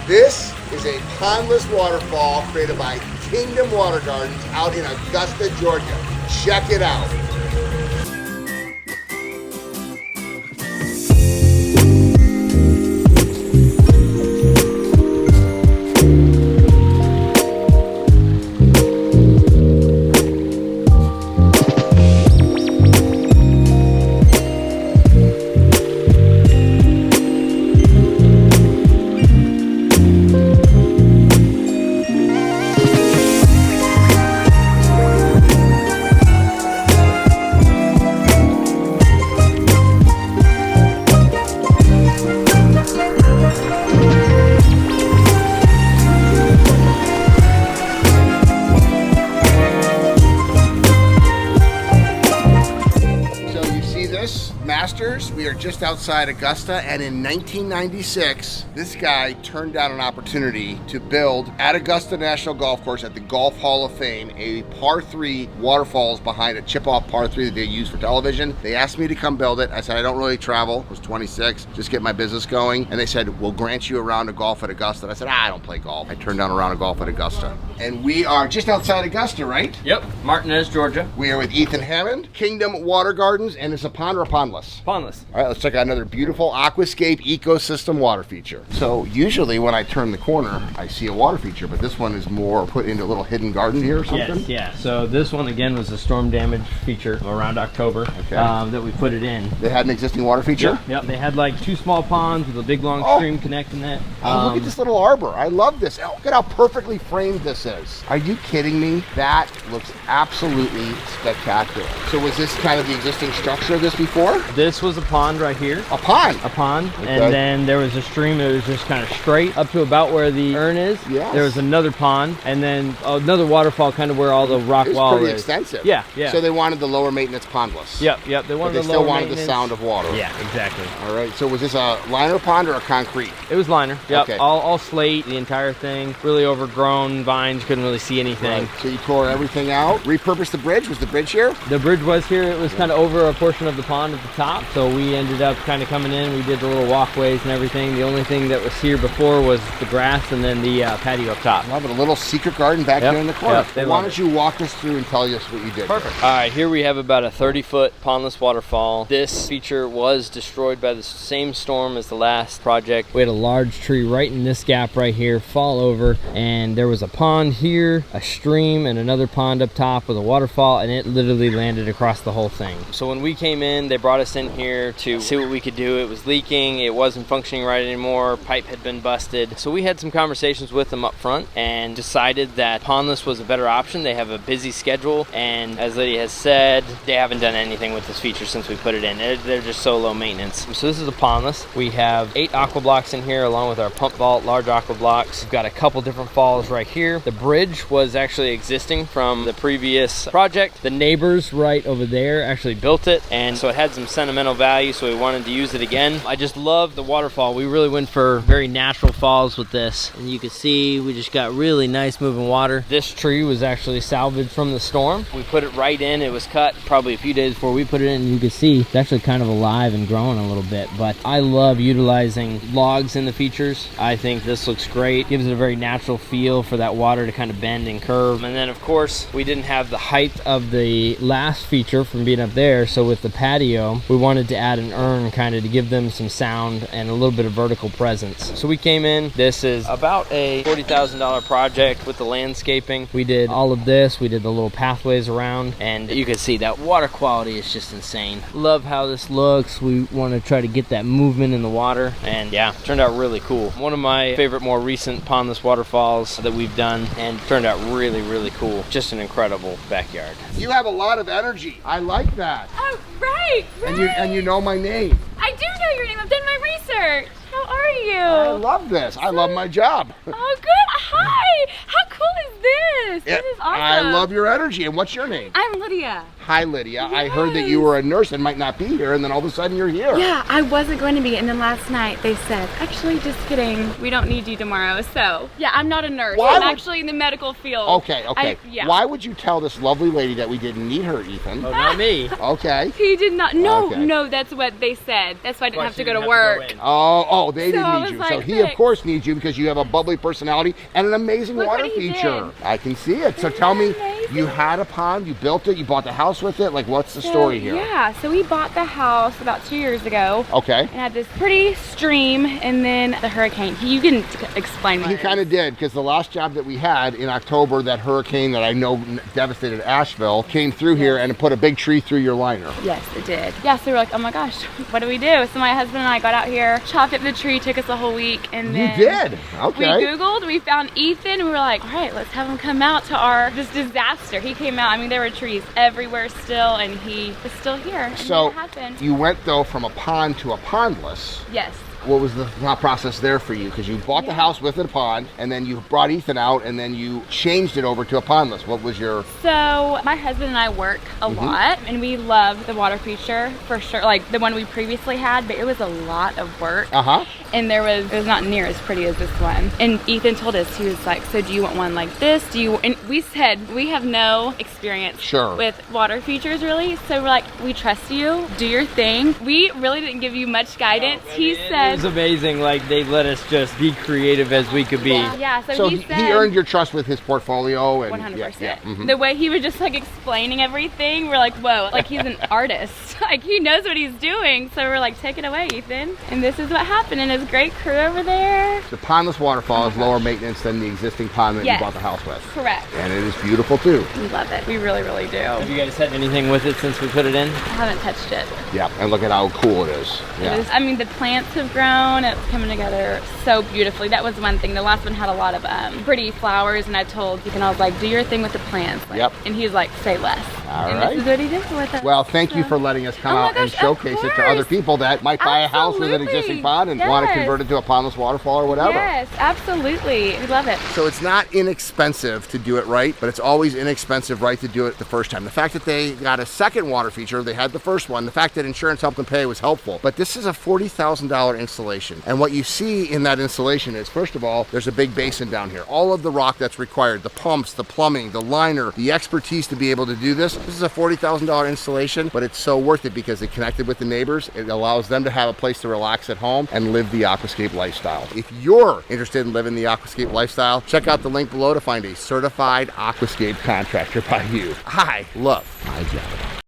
This is a pondless waterfall created by Kingdom Water Gardens out in Augusta, Georgia. Check it out. We are just outside Augusta, and in 1996, this guy turned down an opportunity to build at Augusta National Golf Course at the Golf Hall of Fame a par 3 waterfalls behind a chip-off par 3 that they use for television. They asked me to come build it. I said, I don't really travel. I was 26, just get my business going. And they said, we'll grant you a round of golf at Augusta. And I said, I don't play golf. I turned down a round of golf at Augusta. And we are just outside Augusta, right? Yep, Martinez, Georgia. We are with Ethan Hammond, Kingdom Water Gardens, and it's a pond or a pondless? Pondless. All right, let's check out another beautiful Aquascape ecosystem water feature. So usually when I turn the corner, I see a water feature, but this one is more put into a little hidden garden here or something? Yes, yeah. So this one again was a storm damage feature around October that we put it in. They had an existing water feature? Yep. They had like 2 small ponds with a big long stream connecting it. Look at this little arbor. I love this. Oh, look at how perfectly framed this is. Are you kidding me? That looks absolutely spectacular. So was this kind of the existing structure of this before? This was a pond right here. A pond? A pond. Okay. And then there was a stream that was just kind of straight up to about where the urn is. Yes. There was another pond, and then another waterfall kind of where all the rock wall is. Pretty extensive. Yeah. So they wanted the lower maintenance pondless. Yep. They wanted but they still wanted the sound of water. Yeah, exactly. All right. So was this a liner pond or a concrete? It was liner. Yep. Okay. All slate, the entire thing. Really overgrown vines, couldn't really see anything. Right. So you tore everything out, repurposed the bridge. Was the bridge here? The bridge was here. It was kind of over a portion of the pond at the top. So we ended up kind of coming in. We did the little walkways and everything. The only thing that was here before was the grass and then the patio up top. Love it. A little secret garden back here in the corner. Yep, why don't you walk us through and tell us what you did? Perfect. All right, here we have about a 30-foot pondless waterfall. This feature was destroyed by the same storm as the last project. We had a large tree right in this gap right here fall over, and there was a pond here, a stream, and another pond up top with a waterfall, and it literally landed across the whole thing. So when we came in, they brought us in here to see what we could do. It was leaking, it wasn't functioning right anymore, pipe had been busted. So we had some conversations with them up front and decided that pondless was a better option. They have a busy schedule, and as Lydia has said, they haven't done anything with this feature since we put it in. They're just so low maintenance. So this is a pondless. We have 8 aqua blocks in here along with our pump vault, large aqua blocks. We've got a couple different falls right here. The bridge was actually existing from the previous project. The neighbors right over there actually built it, and so it had some sentimental value, so we wanted to use it again. I just love the waterfall. We really went for very natural falls with this, and you can see we just got really nice moving water. This tree was actually salvaged from the storm. We put it right in. It was cut probably a few days before we put it in, and you can see it's actually kind of alive and growing a little bit. But I love utilizing logs in the features. I think this looks great. Gives it a very natural feel for that water to kind of bend and curve. And then of course we didn't have the height of the last feature from being up there, so with the patio we wanted to add an urn kind of to give them some sound and a little bit of vertical presence. So we came in. This is about a $40,000 project with the landscaping. We did all of this. We did the little pathways around, and you can see that water quality is just insane. Love how this looks. We want to try to get that movement in the water, and yeah, turned out really cool. One of my favorite more recent pondless waterfalls that we've done, and turned out really cool. Just an incredible backyard. You have a lot of energy. I like that. Oh, right. And you know my name. I do know your name. I've done my research. How are you? I love this. I love my job. Oh, good. Hi. How cool is this? This is awesome. I love your energy. And what's your name? I'm Lydia. Hi, Lydia. I heard that you were a nurse and might not be here, and then all of a sudden you're here. Yeah, I wasn't going to be, and then last night they said, actually, just kidding, we don't need you tomorrow. So, yeah, I'm not a nurse. I'm actually in the medical field. Okay. Yeah. Why would you tell this lovely lady that we didn't need her, Ethan? Oh, not me. Okay. He did not. No, Okay. no, that's what they said. That's why I didn't have to go to work. Oh, they So I didn't need was you. So like, he, of course, needs you because you have a bubbly personality and an amazing Look water what he feature. did. I can see it. So tell me, amazing? you had a pond, you built it, you bought the house with it. Like, what's the story here? Yeah, so we bought the house about 2 years ago. Okay. And had this pretty stream, and then the hurricane. You can explain what He it kind is. of did, because the last job that we had in October, that hurricane that I know devastated Asheville, came through here and it put a big tree through your liner. Yes, it did. Yeah, so we were like, oh my gosh, what do we do? So my husband and I got out here, chopped up the tree, took us a whole week, and then You did? Okay. we Googled, we found Ethan, and we were like, all right, let's have him come out to our this disaster. He came out, I mean, there were trees everywhere still, and he was still here. And So then it happened. you went, though, from a pond to a pondless. Yes. What was the thought process there for you? Because you bought the house with a pond, and then you brought Ethan out, and then you changed it over to a pondless. What was your... So my husband and I work a lot, and we love the water feature for sure, like the one we previously had, but it was a lot of work. And it was not near as pretty as this one. And Ethan told us, he was like, so do you want one like this? And we said, we have no experience with water features really. So we're like, we trust you, do your thing. We really didn't give you much guidance. He said, It was amazing. Like, they let us just be creative as we could be. yeah, So he he said, earned your trust with his portfolio. And 100%. Yeah. The way he was just like explaining everything, we're like, whoa, like he's an artist. Like he knows what he's doing. So we're like, take it away, Ethan. And this is what happened. And his great crew over there. The pondless waterfall is lower maintenance than the existing pond that you bought the house with. Correct. And it is beautiful too. We love it. We really, really do. Have you guys had anything with it since we put it in? I haven't touched it. Yeah, and look at how cool it is. Yeah. It is, I mean, the plants have grown. It's coming together so beautifully. That was one thing. The last one had a lot of pretty flowers, and I told Ethan, I was like, do your thing with the plants. Like, and he's like, say less. All and right. this is what he did with it. Well, thank you for letting us come out and showcase it to other people that might buy a house with an existing pond and want to convert it to a pondless waterfall or whatever. Yes, absolutely. We love it. So it's not inexpensive to do it right, but it's always inexpensive right to do it the first time. The fact that they got a second water feature, they had the first one, the fact that insurance helped them pay was helpful. But this is a $40,000 installation. And what you see in that installation is, first of all, there's a big basin down here. All of the rock that's required, the pumps, the plumbing, the liner, the expertise to be able to do this. This is a $40,000 installation, but it's so worth it because it connected with the neighbors. It allows them to have a place to relax at home and live the Aquascape lifestyle. If you're interested in living the Aquascape lifestyle, check out the link below to find a certified Aquascape contractor by you. I love my job.